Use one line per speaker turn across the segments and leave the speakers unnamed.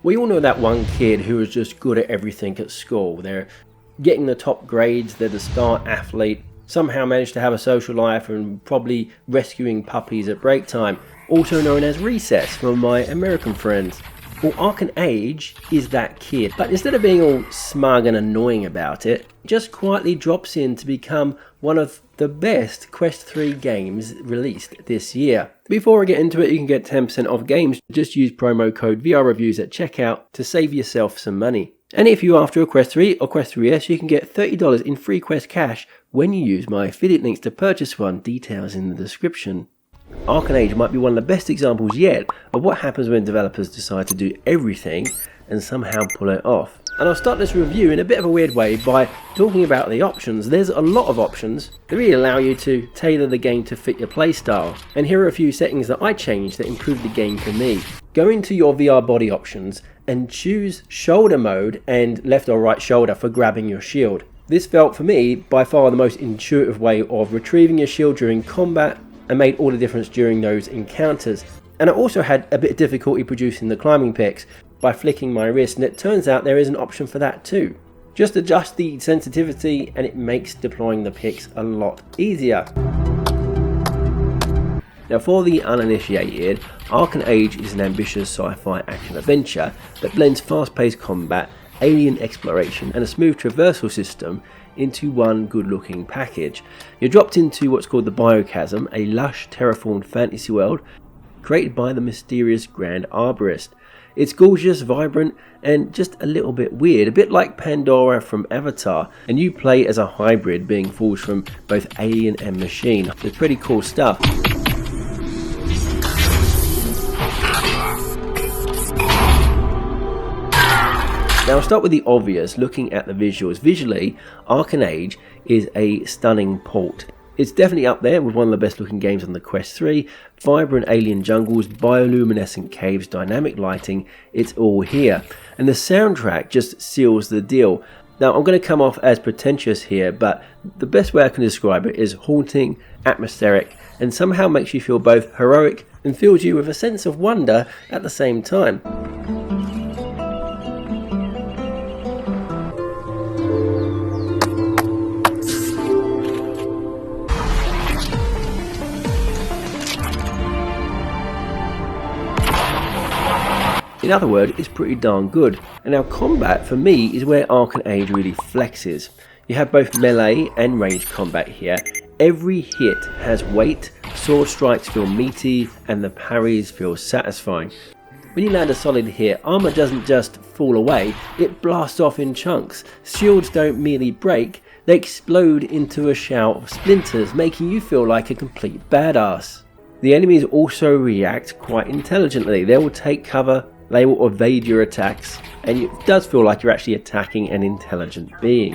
We all know that one kid who is just good at everything at school. They're getting the top grades, they're the star athlete, somehow managed to have a social life and probably rescuing puppies at break time, also known as recess for my American friends. Well, Arken Age is that kid, but instead of being all smug and annoying about it, just quietly drops in to become one of the best Quest 3 games released this year. Before I get into it, you can get 10% off games. Just use promo code VRReviews at checkout to save yourself some money. And if you're after a Quest 3 or Quest 3S, you can get $30 in free Quest cash when you use my affiliate links to purchase one, details in the description. Arken Age might be one of the best examples yet of what happens when developers decide to do everything and somehow pull it off. And I'll start this review in a bit of a weird way by talking about the options. There's a lot of options that really allow you to tailor the game to fit your playstyle. And here are a few settings that I changed that improved the game for me. Go into your VR body options and choose shoulder mode and left or right shoulder for grabbing your shield. This felt for me by far the most intuitive way of retrieving your shield during combat and made all the difference during those encounters. And I also had a bit of difficulty producing the climbing picks by flicking my wrist, and it turns out there is an option for that too. Just adjust the sensitivity and it makes deploying the picks a lot easier. Now for the uninitiated, Arken Age is an ambitious sci-fi action adventure that blends fast-paced combat, alien exploration and a smooth traversal system into one good-looking package. You're dropped into what's called the Biochasm, a lush terraformed fantasy world created by the mysterious Grand Arborist. It's gorgeous, vibrant and just a little bit weird, a bit like Pandora from Avatar, and you play as a hybrid being forged from both alien and machine. It's pretty cool stuff. Now I'll start with the obvious, looking at the visuals. Visually, Arken Age is a stunning port. It's definitely up there with one of the best looking games on the Quest 3. Vibrant alien jungles, bioluminescent caves, dynamic lighting, it's all here. And the soundtrack just seals the deal. Now I'm going to come off as pretentious here, but the best way I can describe it is haunting, atmospheric, and somehow makes you feel both heroic and fills you with a sense of wonder at the same time. In other words, it's pretty darn good. And now combat for me is where Arken Age really flexes. You have both melee and ranged combat here. Every hit has weight, sword strikes feel meaty and the parries feel satisfying. When you land a solid hit, armor doesn't just fall away, it blasts off in chunks. Shields don't merely break, they explode into a shout of splinters, making you feel like a complete badass. The enemies also react quite intelligently. They will take cover, they will evade your attacks, and it does feel like you're actually attacking an intelligent being.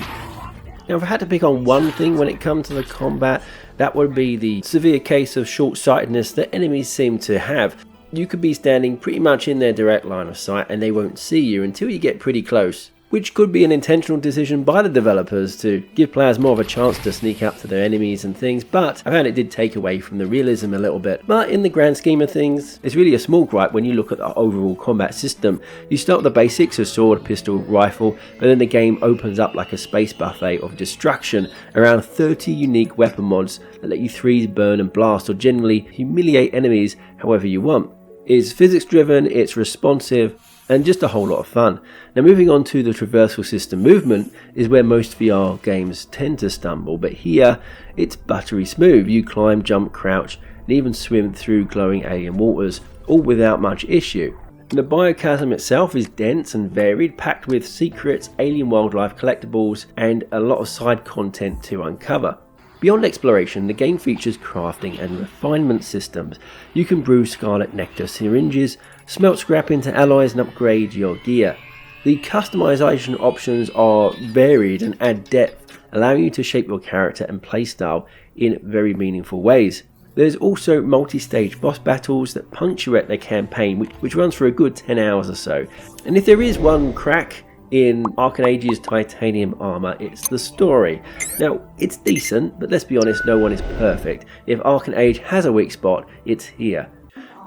Now if I had to pick on one thing when it comes to the combat, that would be the severe case of short-sightedness that enemies seem to have. You could be standing pretty much in their direct line of sight and they won't see you until you get pretty close, which could be an intentional decision by the developers to give players more of a chance to sneak up to their enemies and things, but I found it did take away from the realism a little bit. But in the grand scheme of things, it's really a small gripe when you look at the overall combat system. You start with the basics of sword, pistol, rifle, but then the game opens up like a space buffet of destruction, around 30 unique weapon mods that let you freeze, burn and blast, or generally humiliate enemies however you want. It's physics driven, it's responsive, and just a whole lot of fun. Now moving on to the traversal system, movement is where most VR games tend to stumble, but here it's buttery smooth. You climb, jump, crouch, and even swim through glowing alien waters, all without much issue. The Biochasm itself is dense and varied, packed with secrets, alien wildlife collectibles, and a lot of side content to uncover. Beyond exploration, the game features crafting and refinement systems. You can brew scarlet nectar syringes, smelt scrap into alloys and upgrade your gear. The customization options are varied and add depth, allowing you to shape your character and playstyle in very meaningful ways. There's also multi-stage boss battles that punctuate the campaign, which runs for a good 10 hours or so. And if there is one crack in Arken Age's titanium armor, it's the story. Now, it's decent, but let's be honest, no one is perfect. If Arken Age has a weak spot, it's here.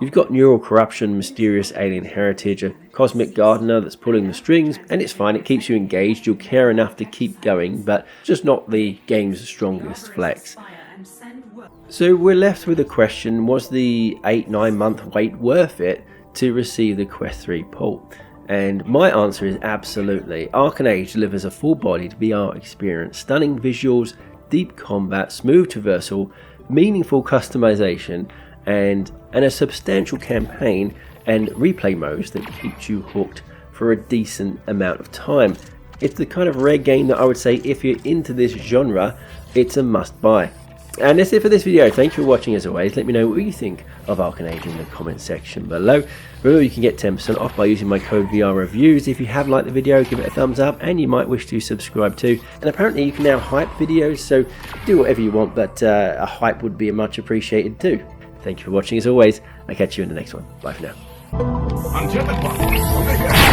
You've got neural corruption, mysterious alien heritage, a cosmic gardener that's pulling the strings, and it's fine, it keeps you engaged, you'll care enough to keep going, but just not the game's strongest flex. So we're left with the question, was the 8-9 month wait worth it to receive the Quest 3 pull? And my answer is absolutely. Arken Age delivers a full-bodied VR experience, stunning visuals, deep combat, smooth traversal, meaningful customization, and a substantial campaign and replay modes that keeps you hooked for a decent amount of time. It's the kind of rare game that I would say if you're into this genre, it's a must buy. And that's it for this video. Thank you for watching as always. Let me know what you think of Arken Age in the comment section below. Remember, you can get 10% off by using my code VRReviews. If you have liked the video, give it a thumbs up, and you might wish to subscribe too. And apparently you can now hype videos, so do whatever you want, but a hype would be much appreciated too. Thank you for watching as always. I'll catch you in the next one. Bye for now.
Until the